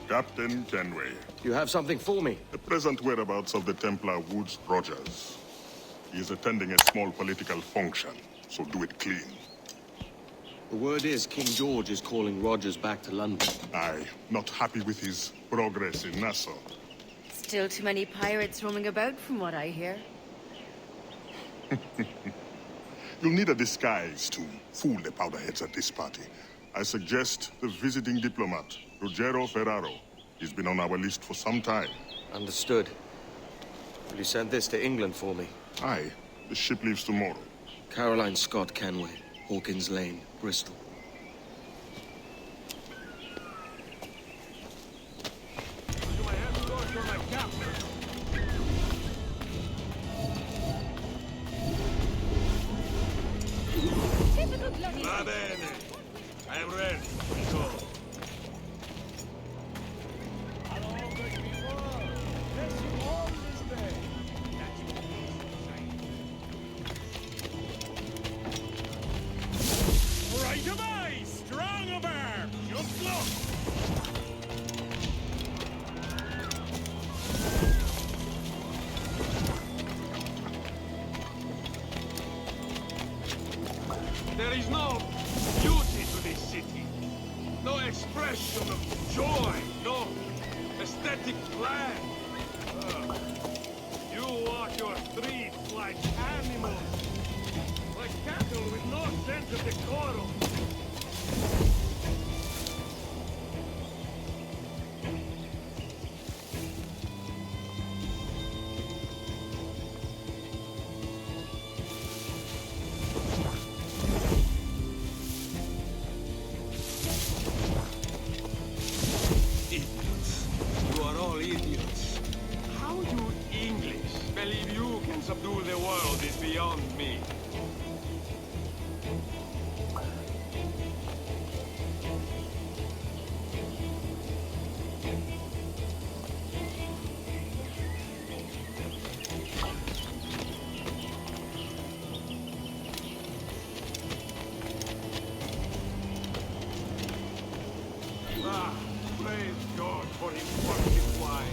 Captain Kenway. You have something for me? The present whereabouts of the Templar Woods Rogers. He is attending a small political function, so do it clean. The word is King George is calling Rogers back to London. Aye, not happy with his progress in Nassau. Still too many pirates roaming about, from what I hear. You'll need a disguise to fool the powderheads at this party. I suggest the visiting diplomat, Ruggiero Ferraro. He's been on our list for some time. Understood. Will you send this to England for me? Aye, the ship leaves tomorrow. Caroline Scott Kenway, Hawkins Lane, Bristol. Va bene. I am ready. We go. Right of eye, strong of arm. Just look. There is no beauty to this city. No expression of joy. No aesthetic plan. You walk your streets like animals. Like cattle with no sense of decorum. Idiots. You are all idiots. How you English believe you can subdue the world is beyond me. Ah, praise God for his worship wine.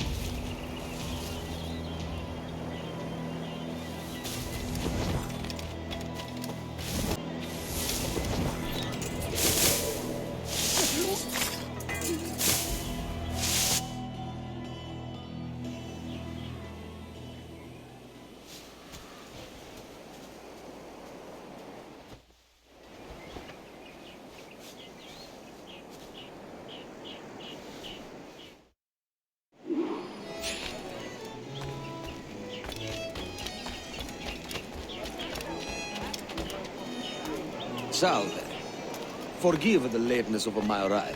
Salve. Forgive the lateness of my arrival.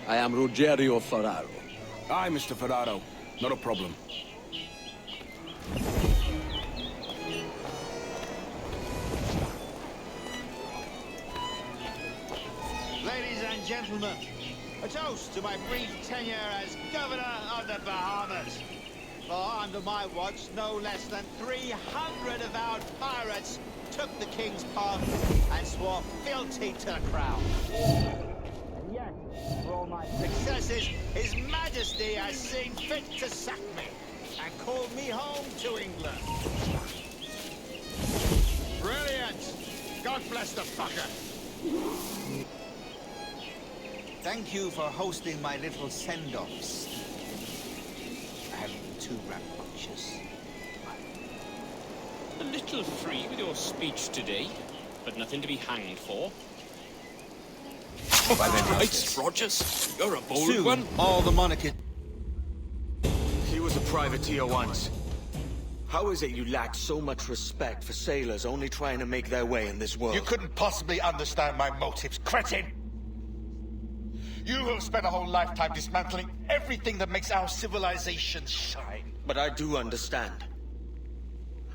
I am Ruggiero Ferraro. Aye, Mr. Ferraro. Not a problem. Ladies and gentlemen, a toast to my brief tenure as Governor of the Bahamas. For under my watch, no less than 300 avowed pirates took the king's part and swore fealty to the crown. And yet, for all my successes, His Majesty has seen fit to sack me and called me home to England. Brilliant! God bless the fucker! Thank you for hosting my little send-offs. I haven't been too rambunctious. A little free with your speech today, but nothing to be hanged for. Right, Rogers, you're a bold Soon, one. all the monarchy... He was a privateer once. How is it you lack so much respect for sailors only trying to make their way in this world? You couldn't possibly understand my motives, cretin! You have spent a whole lifetime dismantling everything that makes our civilization shine. But I do understand.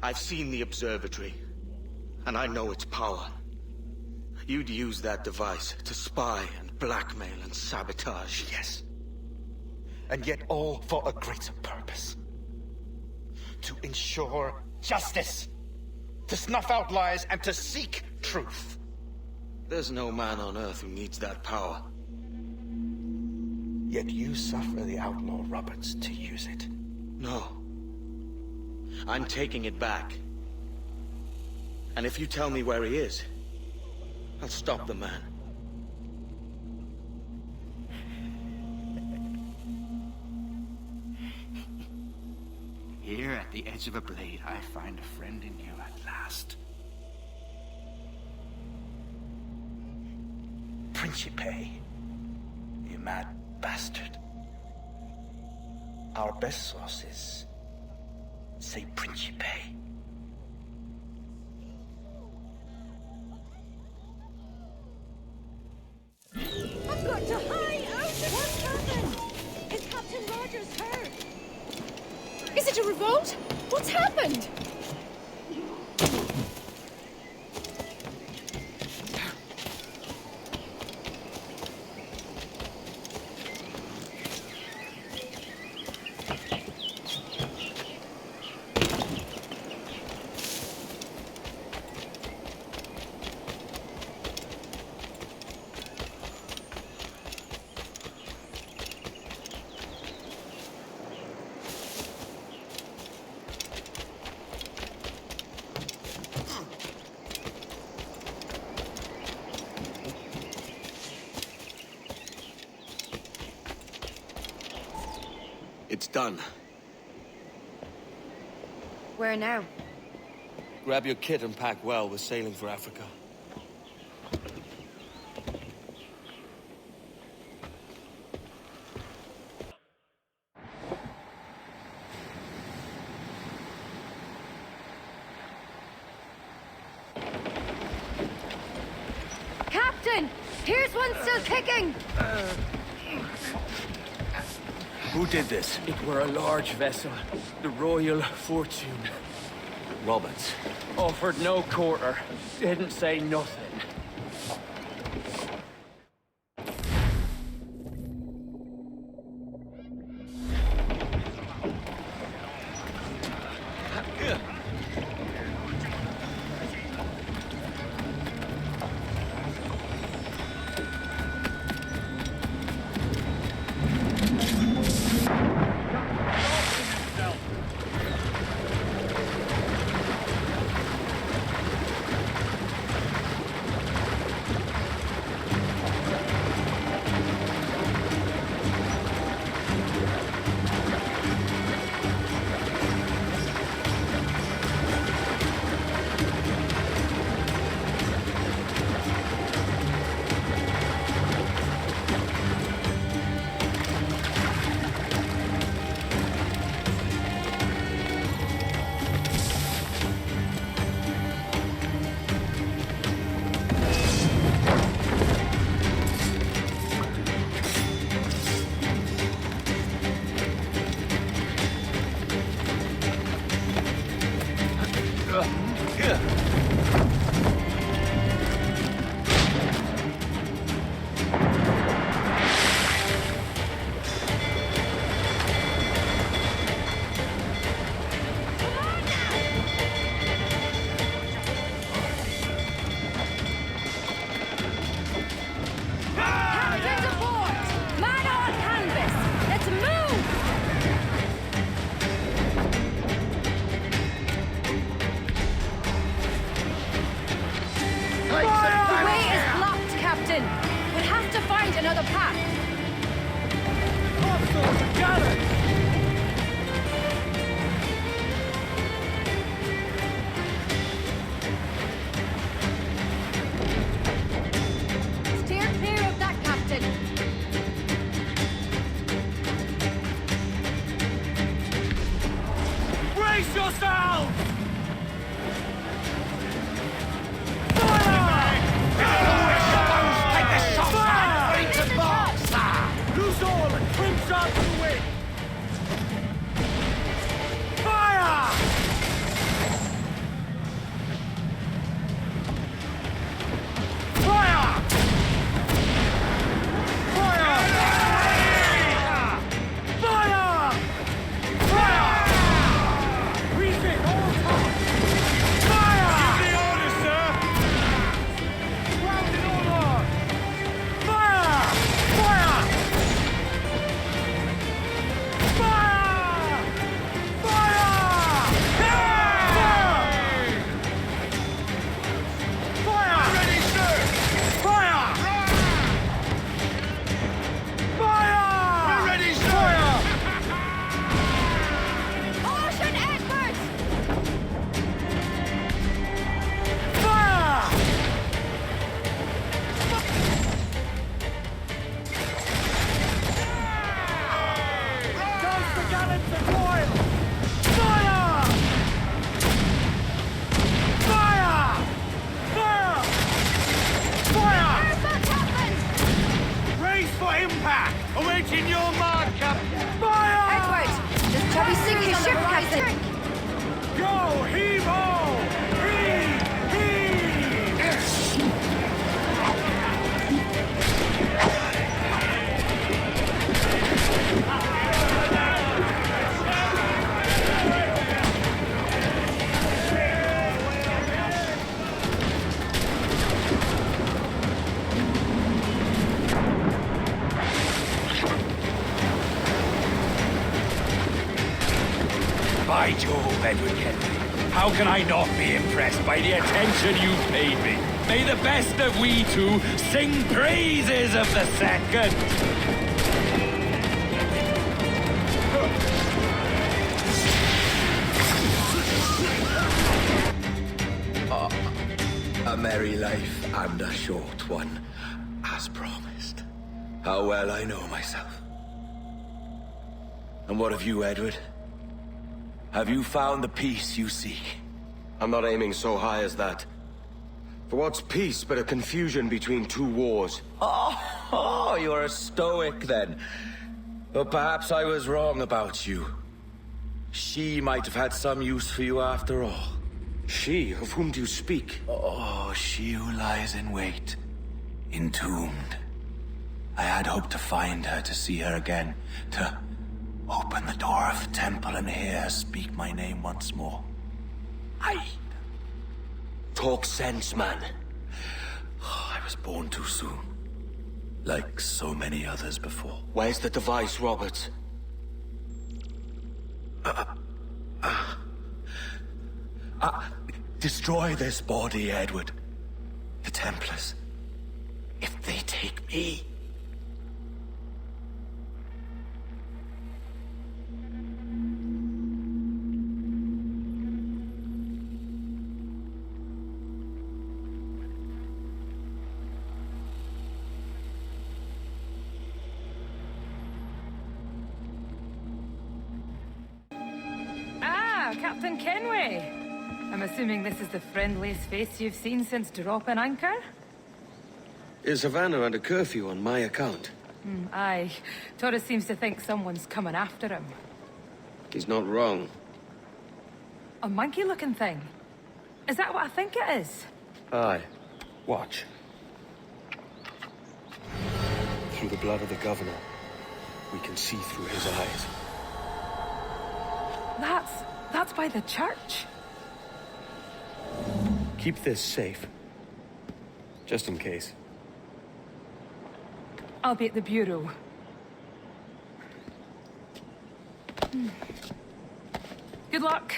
I've seen the observatory, and I know its power. You'd use that device to spy and blackmail and sabotage. Yes. And yet all for a greater purpose. To ensure justice. To snuff out lies and to seek truth. There's no man on Earth who needs that power. Yet you suffer the outlaw Roberts to use it. No. I'm taking it back. And if you tell me where he is, I'll stop the man. Here at the edge of a blade, I find a friend in you at last. Principe, you mad bastard. Our best sources say Principe. I've got to hide out! What's happened? Is Captain Rogers hurt? Is it a revolt? What's happened? It's done. Where now? Grab your kit and pack well. We're sailing for Africa. Captain! Here's one still kicking! Who did this? It were a large vessel, the Royal Fortune. Roberts. Offered no quarter, didn't say nothing. Another path. Steer clear of that, Captain. Brace yourselves! Shot to win! Fire! Fire! Fire! Fire! Fire! Reset all time! Fire! Give the order, sir! Ground in order! Fire! Fire! gallants of oil! Fire! Fire! Fire! Fire! What happened? Brace for impact! Awaiting your mark, Captain! Fire! Edward, there's Chubby sinking on the horizon. Go! Heave-ho! Heave! By Jove, Edward Henry, how can I not be impressed by the attention you've paid me? May the best of we two sing praises of the second. A merry life and a short one, as promised. How well I know myself. And what of you, Edward? Have you found the peace you seek? I'm not aiming so high as that. For what's peace but a confusion between two wars? Oh, you're a stoic then. But perhaps I was wrong about you. She might have had some use for you after all. She? Of whom do you speak? Oh, she who lies in wait, entombed. I had hoped to find her, to see her again, to open the door of the temple and hear her speak my name once more. Talk sense, man. Oh, I was born too soon. Like so many others before. Where's the device, Robert? Destroy this body, Edward. The Templars. If they take me... Captain Kenway. I'm assuming this is the friendliest face you've seen since dropping anchor? Is Havana under curfew on my account? Aye. Torres seems to think someone's coming after him. He's not wrong. A monkey-looking thing? Is that what I think it is? Aye. Watch. Through the blood of the governor, we can see through his eyes. That's by the church. Keep this safe. Just in case. I'll be at the bureau. Good luck.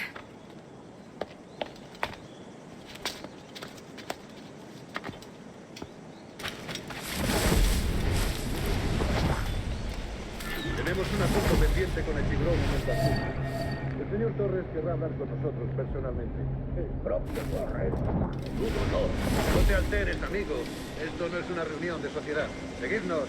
Tenemos un asunto pendiente con el tiburón en esta zona. El señor Torres querrá hablar con nosotros personalmente. El propio Torres. Tu honor. No te alteres, amigo. Esto no es una reunión de sociedad. Seguidnos.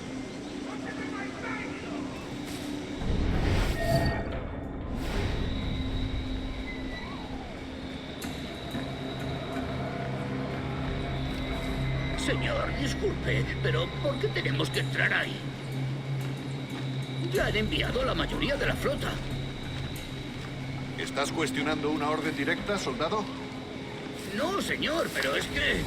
Señor, disculpe, pero ¿por qué tenemos que entrar ahí? Ya han enviado a la mayoría de la flota. ¿Estás cuestionando una orden directa, soldado? No, señor, pero es que...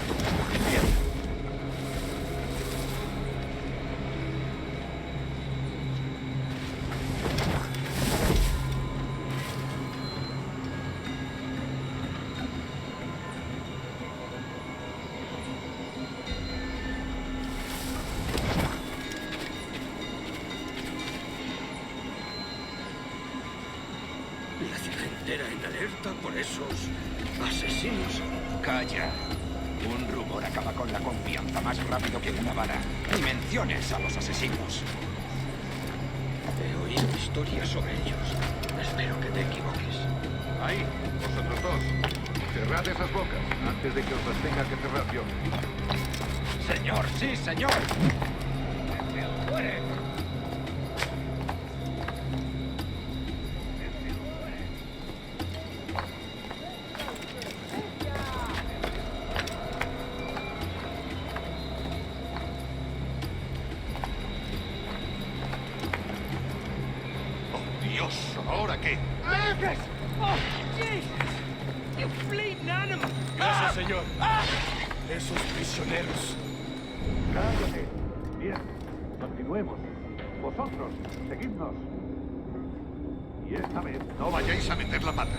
La ciudad entera en alerta por esos asesinos. Calla. Un rumor acaba con la confianza más rápido que una vara. Ni menciones a los asesinos. He oído historias sobre ellos. Espero que te equivoques. Ahí, vosotros dos. Cerrad esas bocas antes de que os las tenga que cerrar yo. Señor, sí, señor. Dios, ¿ahora qué? Lucas! Oh, Jesus! You bleeding animal! Gracias, señor. Esos prisioneros. Cállate. Bien, continuemos. Vosotros, seguidnos. Y esta vez No vayáis a meter la pata.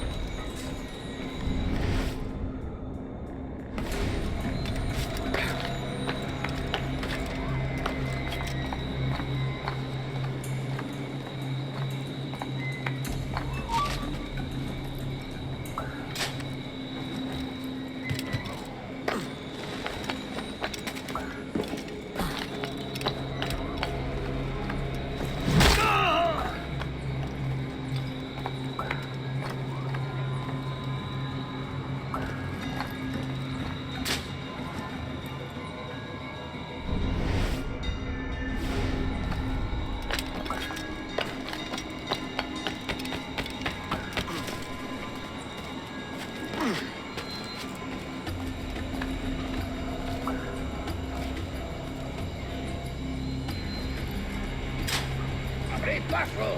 ¡Abrid paso!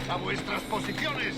¡A vuestras posiciones!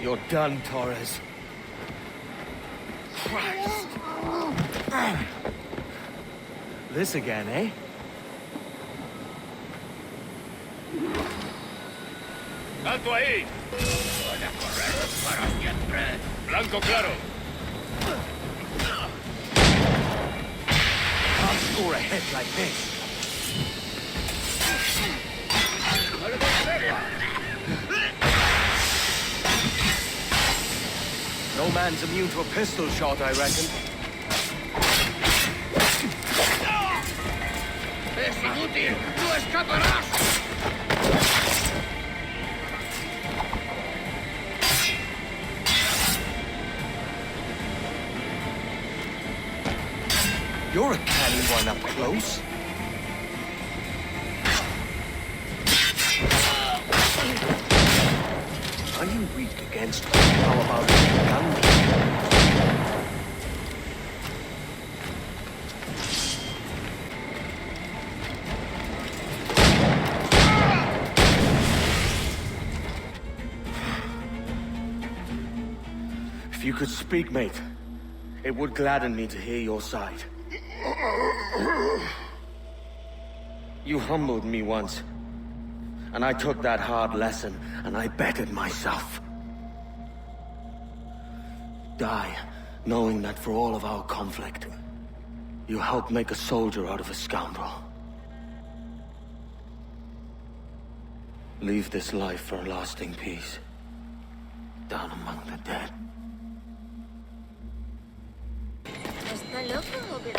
You're done, Torres. Christ. This again, eh? ¡Alto ahí! Voy a correr para siempre. Blanco claro. Can't score a hit like this. No man's immune to a pistol shot, I reckon. ¡Es inútil! ¡No escaparás! You're a canny one up close. Are you weak against me? How about gun? If you could speak, mate, it would gladden me to hear your side. You humbled me once, and I took that hard lesson, and I bettered myself. Die, knowing that for all of our conflict, you helped make a soldier out of a scoundrel. Leave this life for a lasting peace, down among the dead. ¿Está loco o qué?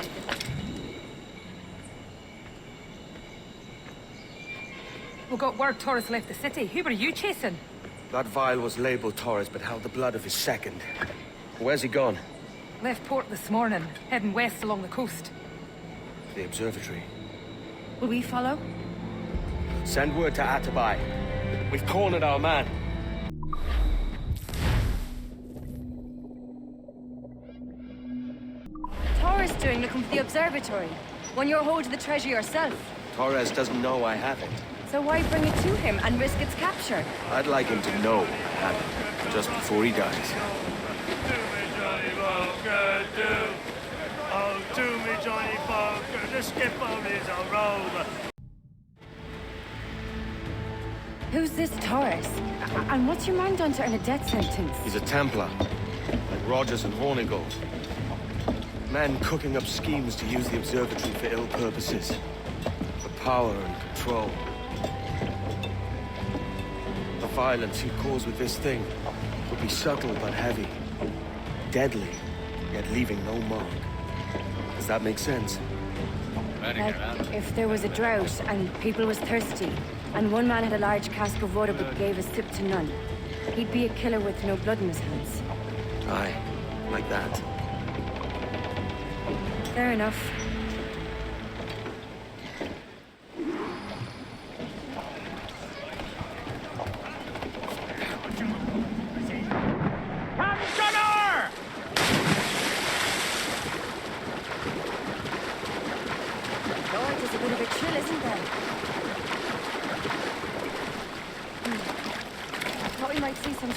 We got word Torres left the city. Who were you chasing? That vial was labeled Torres, but held the blood of his second. Where's he gone? Left port this morning, heading west along the coast. The observatory. Will we follow? Send word to Atabai. We've cornered our man. Torres doing looking for the observatory? When you're holding the treasure yourself? Torres doesn't know I have it. So why bring it to him and risk its capture? I'd like him to know I have it, just before he dies. Oh, do me, Johnny Poker. The skip on is a rover. Who's this Torres? And what's your man done to earn a death sentence? He's a Templar, like Rogers and Hornigold. Man cooking up schemes to use the observatory for ill purposes. For power and control. The violence he'd cause with this thing would be subtle but heavy. Deadly, yet leaving no mark. Does that make sense? Like, if there was a drought and people was thirsty, and one man had a large cask of water but gave a sip to none, he'd be a killer with no blood in his hands. Aye, like that. Fair enough.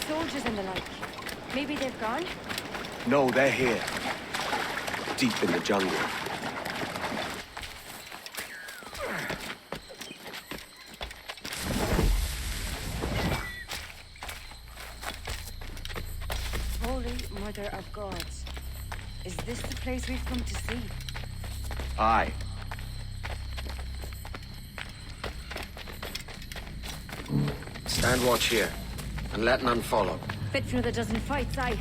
Soldiers and the like. Maybe they've gone? No, they're here. Deep in the jungle. Holy Mother of Gods. Is this the place we've come to see? Aye. Stand watch here. And let none follow. Fit for another dozen fights, aye.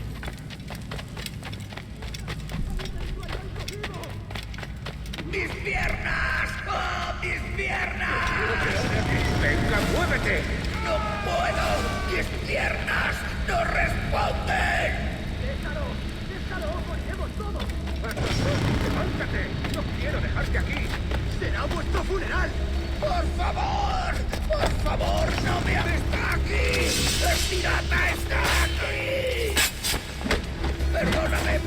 ¡Mis piernas! ¡Oh, mis piernas! ¡Venga, muévete! ¡No puedo! ¡Mis piernas no responden! ¡Déjalo! ¡Moriremos todos! ¡Levántate! ¡No quiero dejarte aquí! ¡Será vuestro funeral! ¡Por favor! ¡Por favor, no me está aquí! ¡El pirata está aquí! ¡Perdóname!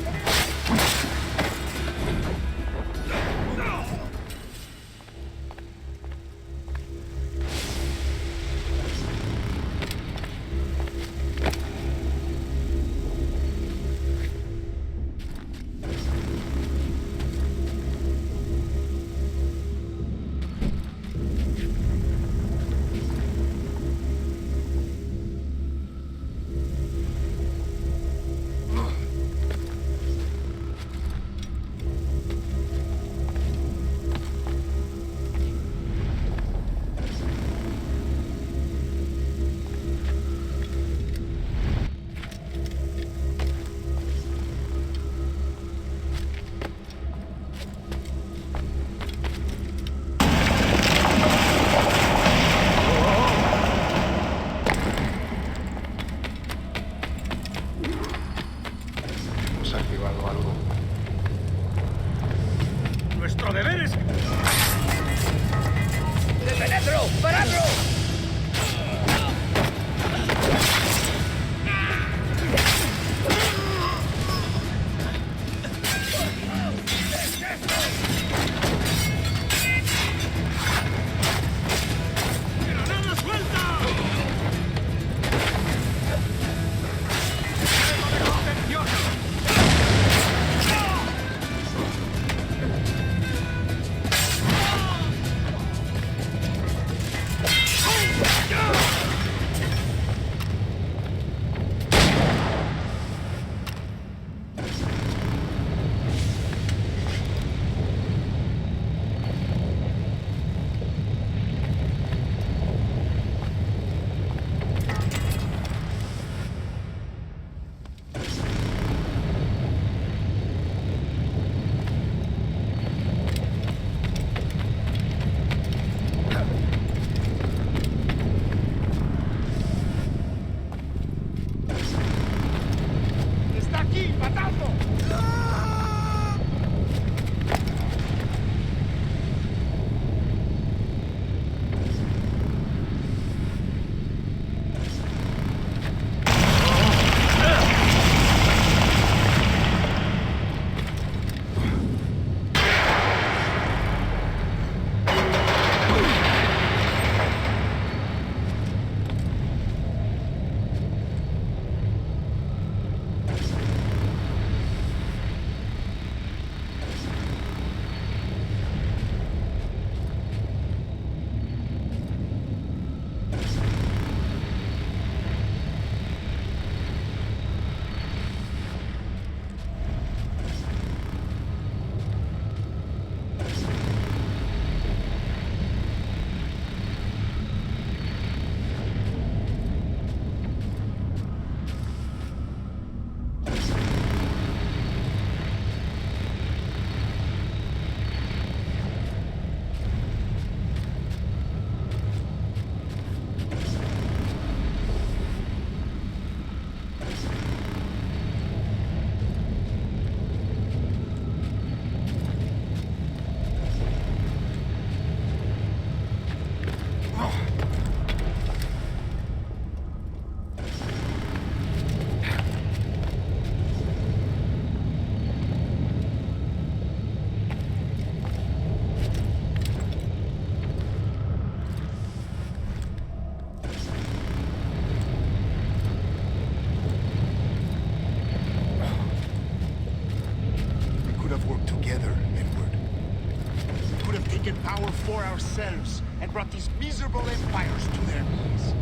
ourselves and brought these miserable empires to their knees.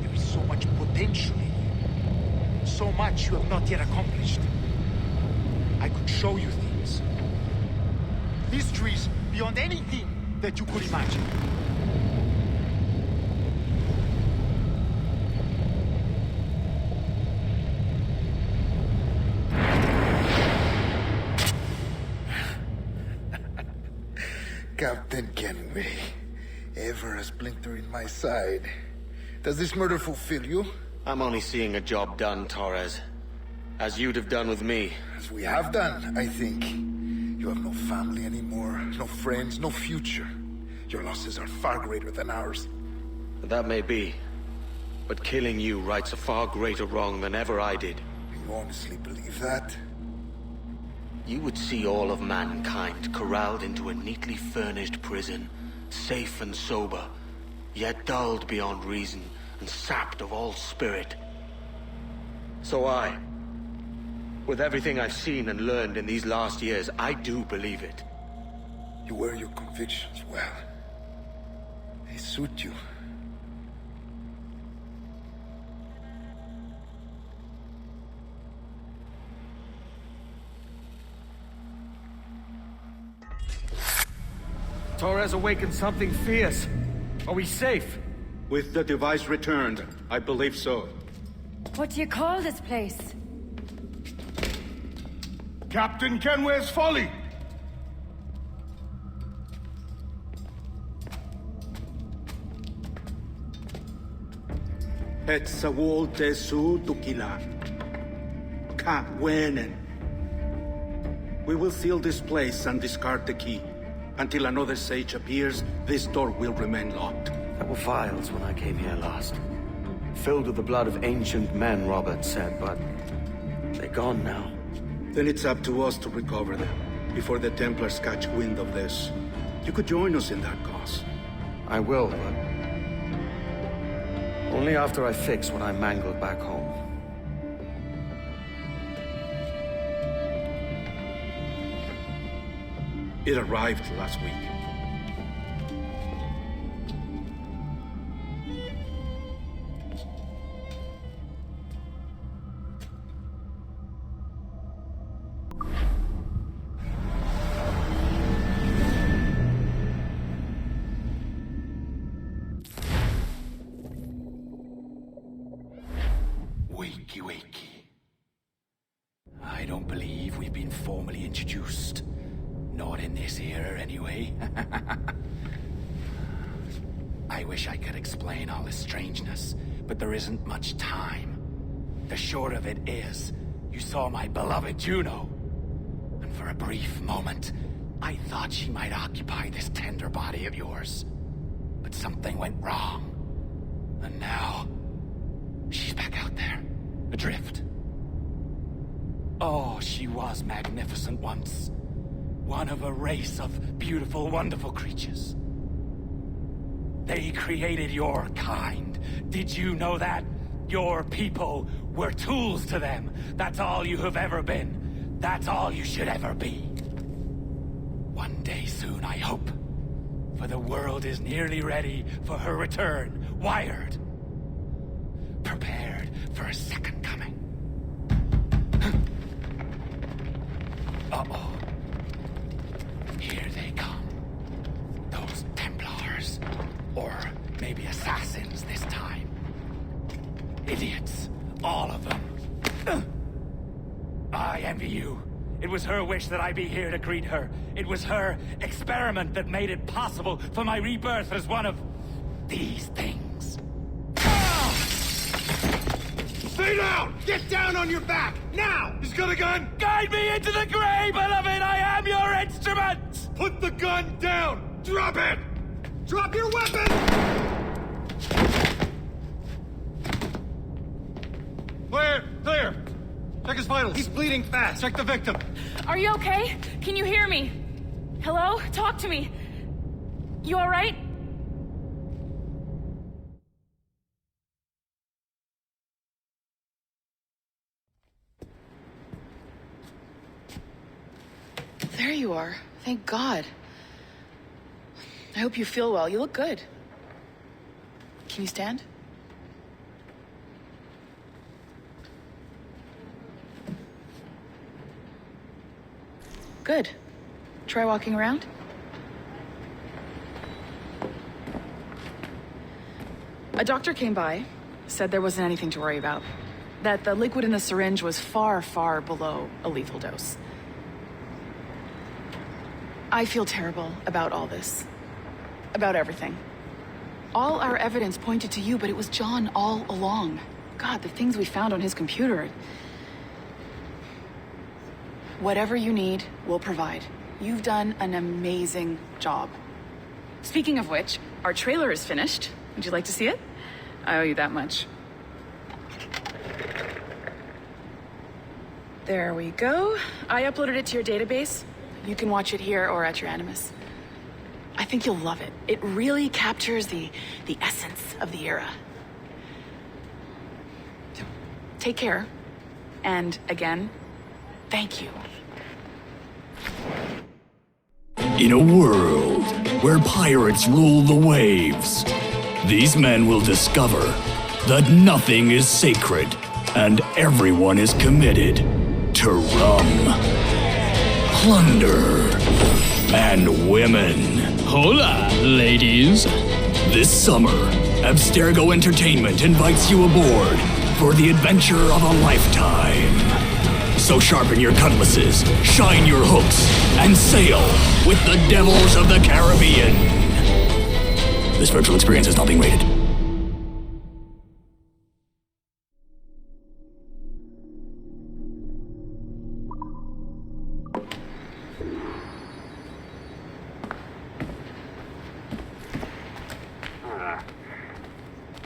There is so much potential in you. So much you have not yet accomplished. I could show you things. Mysteries beyond anything that you could imagine. Captain Kenway, ever a splinter in my side. Does this murder fulfill you? I'm only seeing a job done, Torres. As you'd have done with me. As we have done, I think. You have no family anymore, no friends, no future. Your losses are far greater than ours. That may be. But killing you rights a far greater wrong than ever I did. You honestly believe that? You would see all of mankind corralled into a neatly furnished prison, safe and sober, yet dulled beyond reason and sapped of all spirit. So with everything I've seen and learned in these last years, I do believe it. You wear your convictions well. They suit you. Torres awakened something fierce. Are we safe? With the device returned, I believe so. What do you call this place? Captain Kenway's Folly! Hetzawol Tesu Tukila. Ka Wenen. We will seal this place and discard the key. Until another sage appears, this door will remain locked. There were vials when I came here last. Filled with the blood of ancient men, Robert said, but they're gone now. Then it's up to us to recover them, before the Templars catch wind of this. You could join us in that cause. I will, but only after I fix what I mangled back home. It arrived last week. Wakey, wakey. I don't believe we've been formally introduced. Not in this era, anyway. I wish I could explain all this strangeness, but there isn't much time. The short of it is, you saw my beloved Juno. And for a brief moment, I thought she might occupy this tender body of yours. But something went wrong. And now, she's back out there, adrift. Oh, she was magnificent once. One of a race of beautiful, wonderful creatures. They created your kind. Did you know that? Your people were tools to them. That's all you have ever been. That's all you should ever be. One day soon, I hope. For the world is nearly ready for her return. Wired. Prepared for a second coming. Uh-oh. Here they come. Those Templars. Or maybe assassins this time. Idiots. All of them. I envy you. It was her wish that I be here to greet her. It was her experiment that made it possible for my rebirth as one of these things. Stay down! Get down on your back! Now! He's got a gun! Guide me into the grave, beloved! I am your instrument! Put the gun down! Drop it! Drop your weapon! Clear! Clear! Check his vitals. He's bleeding fast. Check the victim. Are you okay? Can you hear me? Hello? Talk to me. You all right? There you are. Thank God. I hope you feel well. You look good. Can you stand? Good. Try walking around. A doctor came by, said there wasn't anything to worry about. That the liquid in the syringe was far, far below a lethal dose. I feel terrible about all this. About everything. All our evidence pointed to you, but it was John all along. God, the things we found on his computer. Whatever you need, we'll provide. You've done an amazing job. Speaking of which, our trailer is finished. Would you like to see it? I owe you that much. There we go. I uploaded it to your database. You can watch it here or at your Animus. I think you'll love it. It really captures the essence of the era. Take care. And again, thank you. In a world where pirates rule the waves, these men will discover that nothing is sacred and everyone is committed to rum, plunder, and women. Hola, ladies. This summer, Abstergo Entertainment invites you aboard for the adventure of a lifetime. So sharpen your cutlasses, shine your hooks, and sail with the Devils of the Caribbean. This virtual experience is not being rated.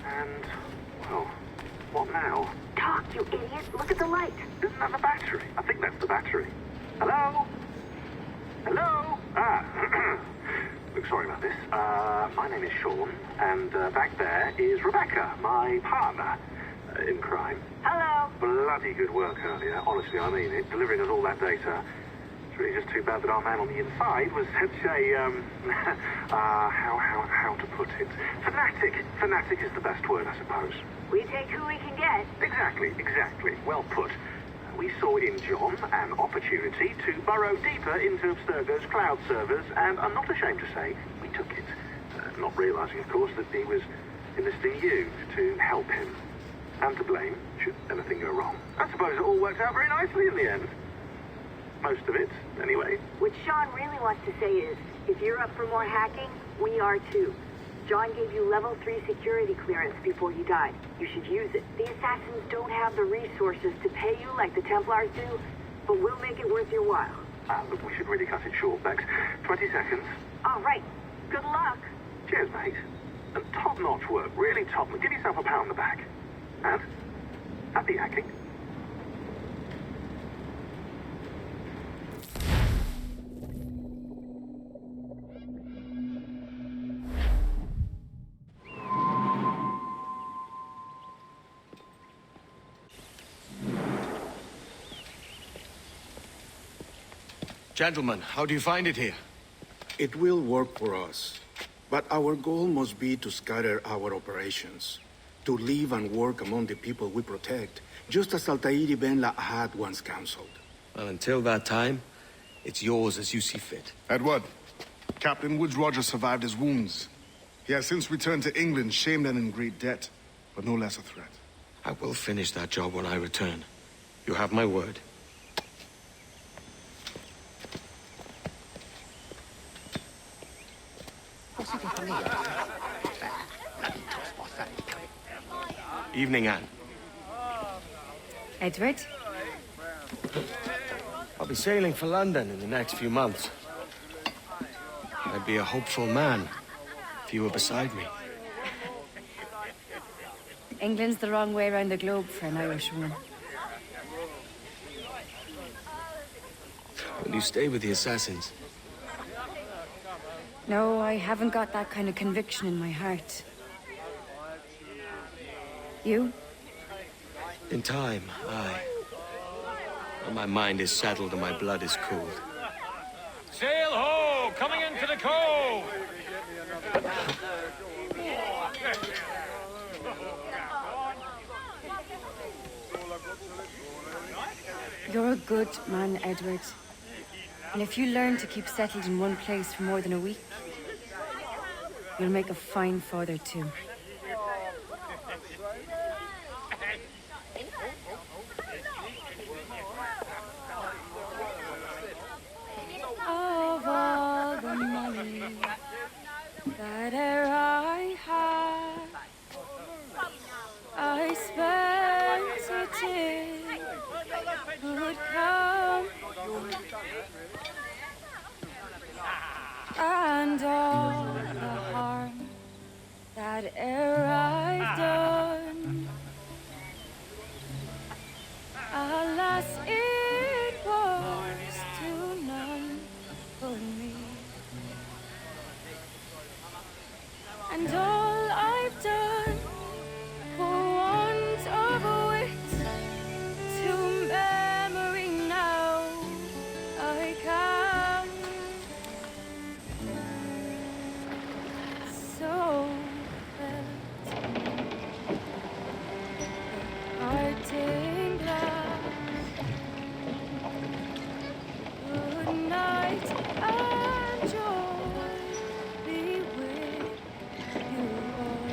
And, well, what now? Talk, you idiot! Look at the light! Isn't that the battery? I think that's the battery. Hello? Hello? Look, sorry about this. My name is Sean, and back there is Rebecca, my partner in crime. Hello! Bloody good work earlier. Honestly, I mean it. Delivering us all that data. It's really just too bad that our man on the inside was such a, how to put it? Fanatic. Fanatic is the best word, I suppose. We take who we can get. Exactly. Well put. We saw in John an opportunity to burrow deeper into Abstergo's cloud servers, and I'm not ashamed to say we took it. Not realizing, of course, that he was enlisting you to help him. And to blame, should anything go wrong. I suppose it all worked out very nicely in the end. Most of it, anyway. What Sean really wants to say is, if you're up for more hacking, we are too. John gave you level 3 security clearance before he died. You should use it. The assassins don't have the resources to pay you like the Templars do, but we'll make it worth your while. Look, we should really cut it short, Bex. 20 seconds. All right. Good luck. Cheers, mate. And top-notch work. Really top. Give yourself a pat on the back. And happy hacking. Gentlemen, how do you find it here? It will work for us. But our goal must be to scatter our operations. To live and work among the people we protect, just as Altair ibn La'ahad once counseled. Well, until that time, it's yours as you see fit. Edward, Captain Woods Rogers survived his wounds. He has since returned to England, shamed and in great debt, but no less a threat. I will finish that job when I return. You have my word. Evening, Anne. Edward? I'll be sailing for London in the next few months. I'd be a hopeful man if you were beside me. England's the wrong way around the globe for an Irishwoman. Will you stay with the assassins? No, I haven't got that kind of conviction in my heart. You? In time, aye. When my mind is settled and my blood is cooled. Sail ho! Coming into the cove! You're a good man, Edward. And if you learn to keep settled in one place for more than a week, you'll make a fine father too. Of all the money that e'er I had, I spent it would come, and all the harm that e'er I've done, alas, it was to none but me. And all I've done for want of wit, to memory now I come. So felt the parting glass. Good night and joy be with you all.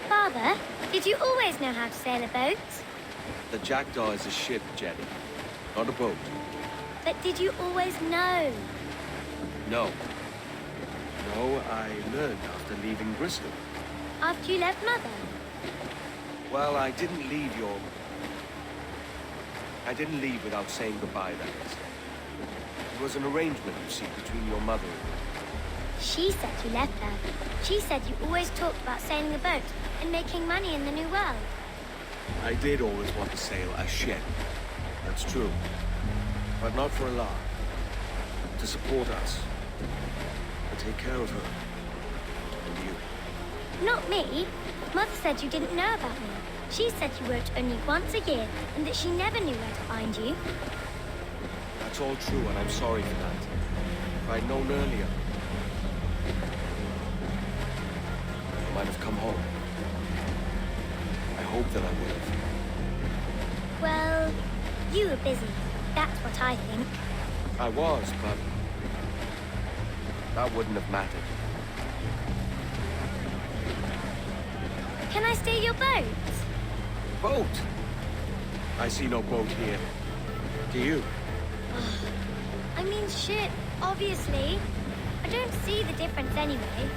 Father, did you always know how to sail a boat? The Jackdaw is a ship, Jenny, not a boat. But did you always know? No. No, I learned after leaving Bristol. After you left Mother? Well, I didn't leave without saying goodbye, that is. It was an arrangement, you see, between your mother and me. She said you left her. She said you always talked about sailing a boat and making money in the New World. I did always want to sail a ship. That's true. But not for a lark. To support us. To take care of her. And you. Not me. Mother said you didn't know about me. She said you worked only once a year and that she never knew where to find you. That's all true, and I'm sorry for that. If I'd known earlier, I might have come home. I hope that I would have. Well, you were busy. That's what I think. I was, but that wouldn't have mattered. Can I steal your boat? Boat? I see no boat here. Do you? I mean ship, obviously. I don't see the difference anyway.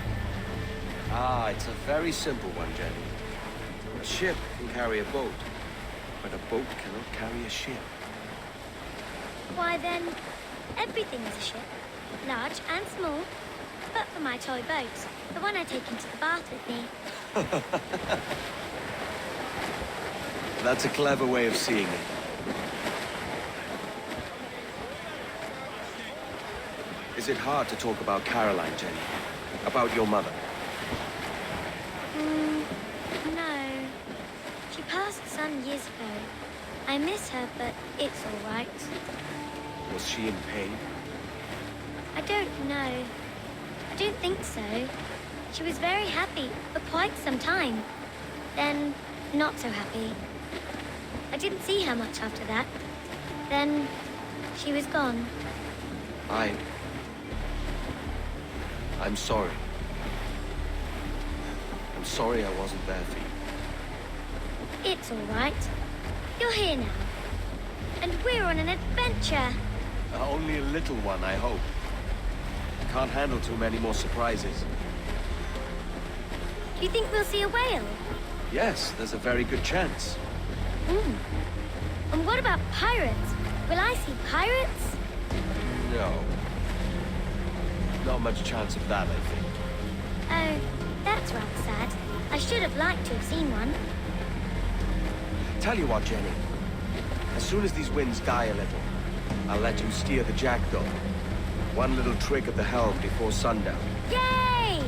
Ah, it's a very simple one, Jenny. A ship can carry a boat, but a boat cannot carry a ship. Why then, everything is a ship. Large and small. But for my toy boat, the one I take into the bath with me. That's a clever way of seeing it. Is it hard to talk about Caroline, Jenny? About your mother? No. She passed some years ago. I miss her, but it's all right. Was she in pain? I don't know. I don't think so. She was very happy for quite some time. Then, not so happy. I didn't see her much after that. Then, she was gone. I'm sorry. I'm sorry I wasn't there for you. It's all right. You're here now. And we're on an adventure. Only a little one, I hope. Can't handle too many more surprises. Do you think we'll see a whale? Yes, there's a very good chance. And what about pirates? Will I see pirates? No. Not much chance of that, I think. Oh, that's rather sad. I should have liked to have seen one. Tell you what, Jenny. As soon as these winds die a little, I'll let you steer the Jackdaw. One little trick at the helm before sundown. Yay!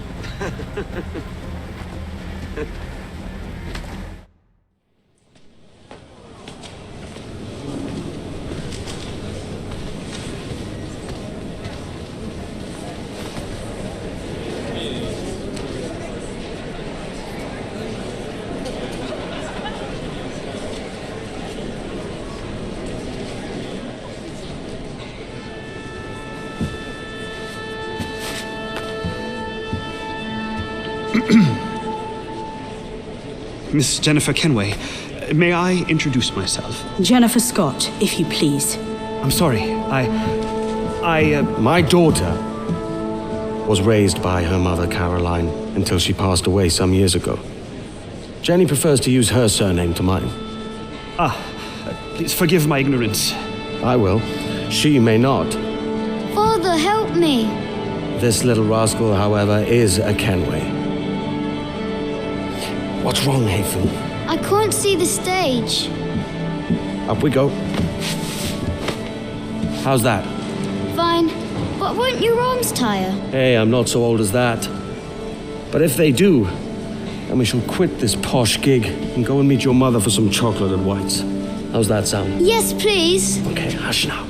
Miss Jennifer Kenway, may I introduce myself? Jennifer Scott, if you please. I'm sorry, My daughter was raised by her mother, Caroline, until she passed away some years ago. Jenny prefers to use her surname to mine. Please forgive my ignorance. I will. She may not. Father, help me. This little rascal, however, is a Kenway. What's wrong, Haytham? I can't see the stage. Up we go. How's that? Fine, but won't your arms tire? Hey, I'm not so old as that. But if they do, then we shall quit this posh gig and go and meet your mother for some chocolate and whites. How's that sound? Yes, please. Okay, hush now.